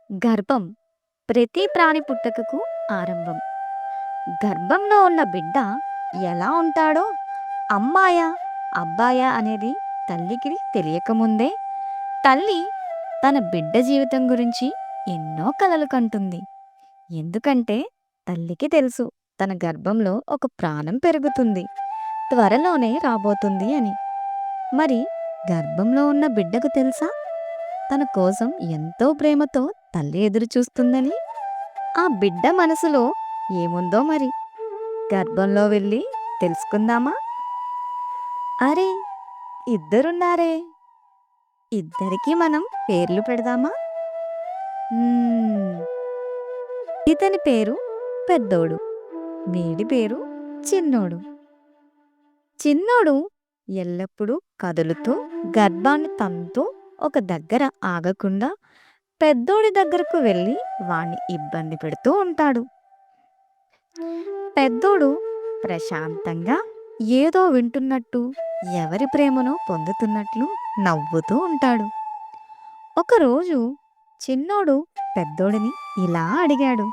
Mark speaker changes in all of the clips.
Speaker 1: గర్భం ప్రతి ప్రాణి పుట్టుకకు ఆరంభం. గర్భంలో ఉన్న బిడ్డ ఎలా ఉంటాడో, అమ్మాయా, అబ్బాయా అనేది తల్లికి తెలియకముందే తల్లి తన బిడ్డ జీవితం గురించి ఎన్నో కలలు కంటుంది. ఎందుకంటే తల్లికి తెలుసు తన గర్భంలో ఒక ప్రాణం పెరుగుతుంది, త్వరలోనే రాబోతుంది అని. మరి గర్భంలో ఉన్న బిడ్డకు తెలుసా తన కోసం ఎంతో ప్రేమతో తల్లి ఎదురు చూస్తుందని? ఆ బిడ్డ మనసులో ఏముందో మరి గర్భంలో వెళ్ళి తెలుసుకుందామా? అరే, ఇద్దరున్నారే, ఇద్దరికి మనం పేర్లు పెడదామా? మ్మ్, ఇతని పేరు పెద్దోడు, వీడి పేరు చిన్నోడు. చిన్నోడు ఎల్లప్పుడూ కదులుతూ గర్భాన్ని తంతూ ఒక దగ్గర ఆగకుండా పెద్దోడి దగ్గరకు వెళ్ళి వాణ్ణి ఇబ్బంది పెడుతూ ఉంటాడు. పెద్దోడు ప్రశాంతంగా ఏదో వింటున్నట్టు, ఎవరి ప్రేమను పొందుతున్నట్లు నవ్వుతూ ఉంటాడు. ఒకరోజు చిన్నోడు పెద్దోడిని ఇలా అడిగాడు.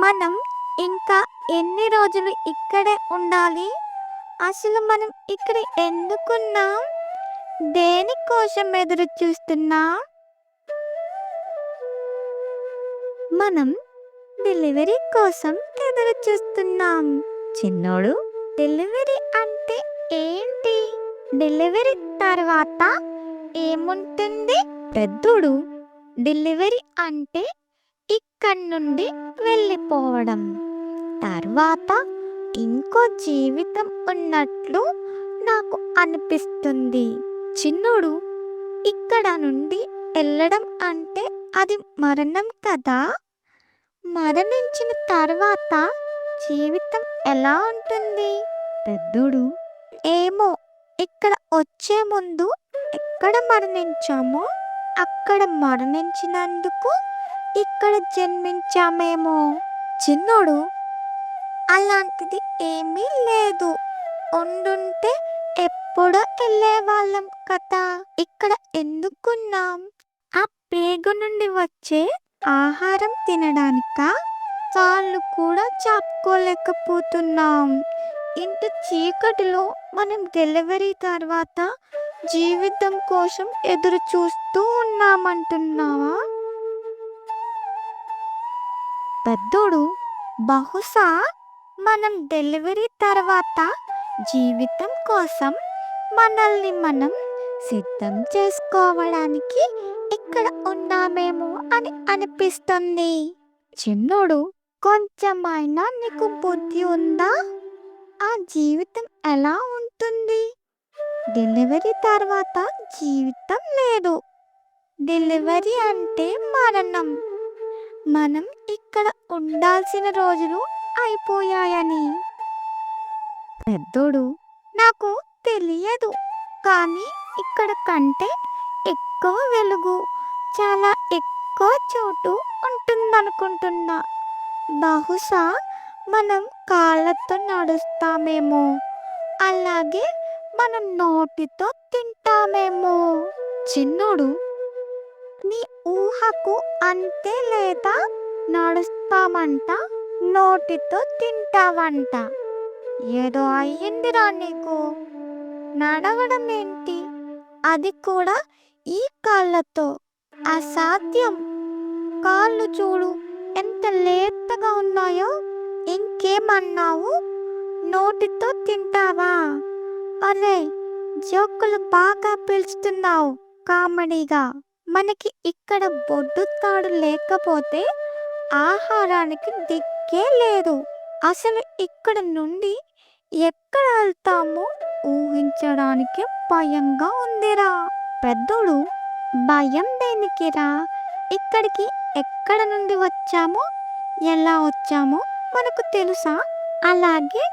Speaker 1: మనం ఇంకా ఎన్ని రోజులు ఇక్కడే ఉండాలి? అసలు మనం ఇక్కడ ఎందుకున్నాం? దేనికోసం ఎదురు చూస్తున్నా? మనం డెలివరీ కోసం ఎదురు చూస్తున్నాం. చిన్నోడు, డెలివరీ అంటే ఏంటి? డెలివరీ తర్వాత ఏముంటుంది? పెద్దోడు, డెలివరీ అంటే ఇక్కడి నుండి వెళ్ళిపోవడం, తర్వాత ఇంకో జీవితం ఉన్నట్లు నాకు అనిపిస్తుంది. చిన్నోడు, ఇక్కడ నుండి వెళ్ళడం అంటే అది మరణం కదా? మరణించిన తర్వాత జీవితం ఎలా ఉంటుంది? పెద్దోడు, ఏమో, ఇక్కడ వచ్చే ముందు ఎక్కడ మరణించామో అక్కడ మరణించినందుకు ఇక్కడ జన్మించామేమో. చిన్నోడు, అలాంటిది ఏమీ లేదు. ఉండుంటే ఎప్పుడో వెళ్ళేవాళ్ళం కదా. ఇక్కడ ఎందుకున్నాం? ఆ పేగు నుండి వచ్చే ఆహారం తినడానికా? కాళ్ళు కూడా చాపుకోలేకపోతున్నాం. ఇంత చీకటిలో మనం డెలివరీ తర్వాత జీవితం కోసం ఎదురు చూస్తూ ఉన్నామంటున్నావా? పెద్దోడు, బహుశా మనం డెలివరీ తర్వాత జీవితం కోసం మనల్ని మనం సిద్ధం చేసుకోవడానికి ఇక్కడ ఉన్నామేమో అని అనిపిస్తుంది. చిన్నోడు, కొంచెమైనా నీకు బుద్ధి ఉందా? ఆ జీవితం ఎలా ఉంటుంది? డెలివరీ తర్వాత జీవితం లేదు. డెలివరీ అంటే మరణం. మనం ఇక్కడ ఉండాల్సిన రోజులు అయిపోయాయని. పెద్దోడు, నాకు తెలియదు, కానీ ఇక్కడ కంటే ఎక్కువ వెలుగు, చాలా ఎక్కువ చోటు ఉంటుందనుకుంటున్నా. బహుశా మనం కాళ్ళతో నడుస్తామేమో, అలాగే మనం నోటితో తింటామేమో. చిన్నోడు, నీ ఊహకు అంతే లేదా? నడుస్తామంట, నోటితో తింటావంట. ఏదో అయ్యిందిరా నీకు. నడవడం ఏంటి, అది కూడా ఈ కాళ్ళతో? అసాధ్యం. కాళ్ళు చూడు ఎంత లేతగా ఉన్నాయో. ఇంకేమన్నావు? నోటితో తింటావా? అరే, జోకులు బాగా పిలుస్తున్నావు కామెడీగా. మనకి ఇక్కడ బొడ్డు తాడు లేకపోతే ఆహారానికి దిక్కే లేదు. అసలు ఇక్కడ నుండి ఎక్కడ వెళ్తామో ఊహించడానికి భయంగా ఉందిరా. పెద్దోడు, భయం దేనికిరా? ఇక్కడికి ఎక్కడ నుండి వచ్చామో, ఎలా వచ్చామో మనకు తెలుసా? అలాగే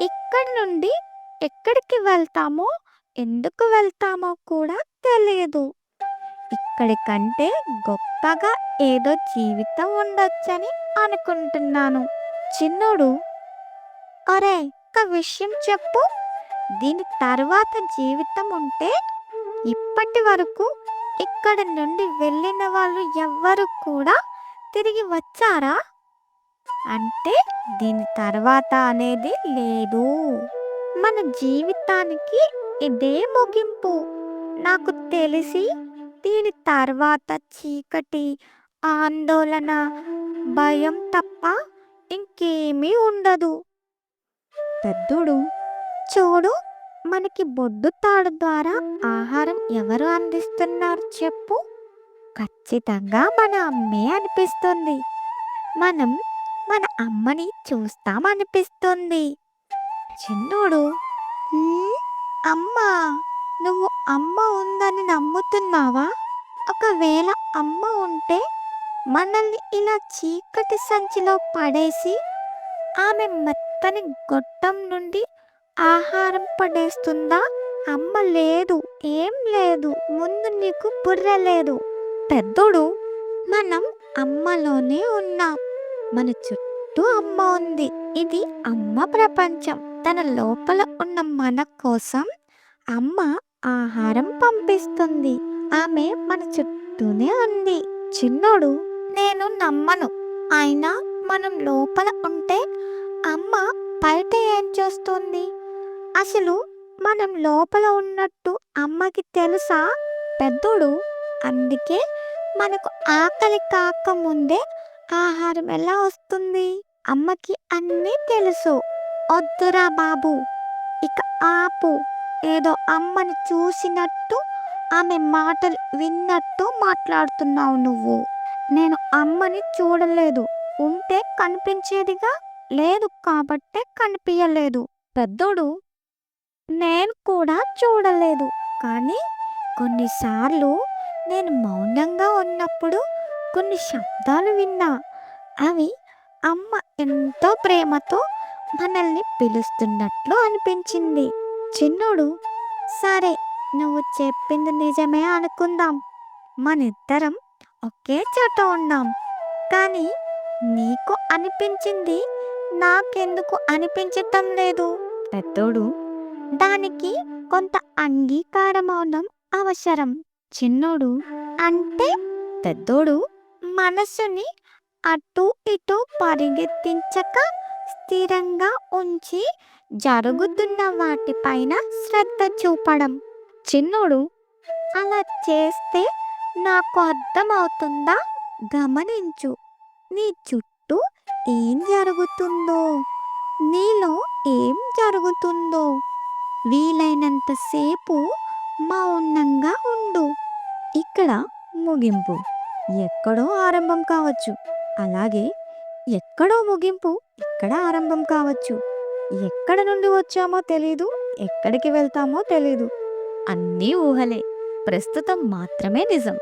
Speaker 1: ఇక్కడి నుండి ఎక్కడికి వెళ్తామో, ఎందుకు వెళ్తామో కూడా తెలియదు. ఇక్కడి కంటే గొప్పగా ఏదో జీవితం ఉండొచ్చని అనుకుంటున్నాను. చిన్నోడు, అరే, ఒక విషయం చెప్పు. దీని తర్వాత జీవితం ఉంటే ఇప్పటి వరకు ఇక్కడ నుండి వెళ్ళిన వాళ్ళు ఎవ్వరు కూడా తిరిగి వచ్చారా? అంటే దీని తర్వాత అనేది లేదు. మన జీవితానికి ఇదే ముగింపు. నాకు తెలిసి దీని తర్వాత చీకటి, ఆందోళన, భయం తప్ప ఇంకేమీ ఉండదు. పెద్దోడు, చూడు, మనకి బొడ్డు తాడు ద్వారా ఆహారం ఎవరు అందిస్తున్నారు చెప్పు? ఖచ్చితంగా మన అమ్మే అనిపిస్తుంది. మనం మన అమ్మని చూస్తామనిపిస్తుంది. చిన్నోడు, "హ్మ్, అమ్మా, నువ్వు అమ్మ ఉందని నమ్ముతున్నావా? ఒకవేళ అమ్మ ఉంటే మనల్ని ఇలా చీకటి సంచిలో పడేసి ఆమె మెత్తని గొట్టం నుండి ఆహారం పడేస్తుందా? అమ్మ లేదు, ఏం లేదు, ముందు నీకు బుర్ర లేదు." పెద్దోడు, మనం అమ్మలోనే ఉన్నాం. మన చుట్టూ అమ్మ ఉంది. ఇది అమ్మ ప్రపంచం. తన లోపల ఉన్న మన కోసం అమ్మ ఆహారం పంపిస్తుంది. ఆమె మన చుట్టూనే ఉంది. చిన్నోడు, నేను నమ్మను. అయినా మనం లోపల ఉంటే అమ్మ బయట ఏం చేస్తుంది? అసలు మనం లోపల ఉన్నట్టు అమ్మకి తెలుసా? పెద్దోడు, అందుకే మనకు ఆకలి కాకముందే ఆహారం ఎలా వస్తుంది? అమ్మకి అన్నీ తెలుసు. వద్దురా బాబు, ఇక ఆపు. ఏదో అమ్మని చూసినట్టు, ఆమె మాటలు విన్నట్టు మాట్లాడుతున్నావు నువ్వు. నేను అమ్మని చూడలేదు. ఉంటే కనిపించేదిగా, లేదు కాబట్టే కనిపించలేదు. పెద్దోడు, నేను కూడా చూడలేదు. కానీ కొన్నిసార్లు నేను మౌనంగా ఉన్నప్పుడు కొన్ని శబ్దాలు విన్నా. అవి అమ్మ ఎంతో ప్రేమతో మనల్ని పిలుస్తున్నట్లు అనిపించింది. చిన్నోడు, సరే, నువ్వు చెప్పింది నిజమే అనుకుందాం. మనిద్దరం ఒకే చోట ఉన్నాం. కానీ నీకు అనిపించింది నాకెందుకు అనిపించటం లేదు? పెద్దోడు, దానికి కొంత అంగీకారమవడం అవసరం. చిన్నోడు, అంటే? పెద్దోడు, మనసుని అటు ఇటు పరిగెత్తించక స్థిరంగా ఉంచి జరుగుతున్న వాటిపైన శ్రద్ధ చూపడం. చిన్నోడు, అలా చేస్తే నాకు అర్థమవుతుందా? గమనించు, నీ చుట్టూ ఏం జరుగుతుందో, నీలో ఏం జరుగుతుందో. వీలైనంతసేపు మౌనంగా ఉండు. ఇక్కడ ముగింపు ఎక్కడో ఆరంభం కావచ్చు. అలాగే ఎక్కడో ముగింపు ఇక్కడ ఆరంభం కావచ్చు. ఎక్కడ నుండి వచ్చామో తెలీదు, ఎక్కడికి వెళ్తామో తెలీదు. అన్నీ ఊహలే. ప్రస్తుతం మాత్రమే నిజం.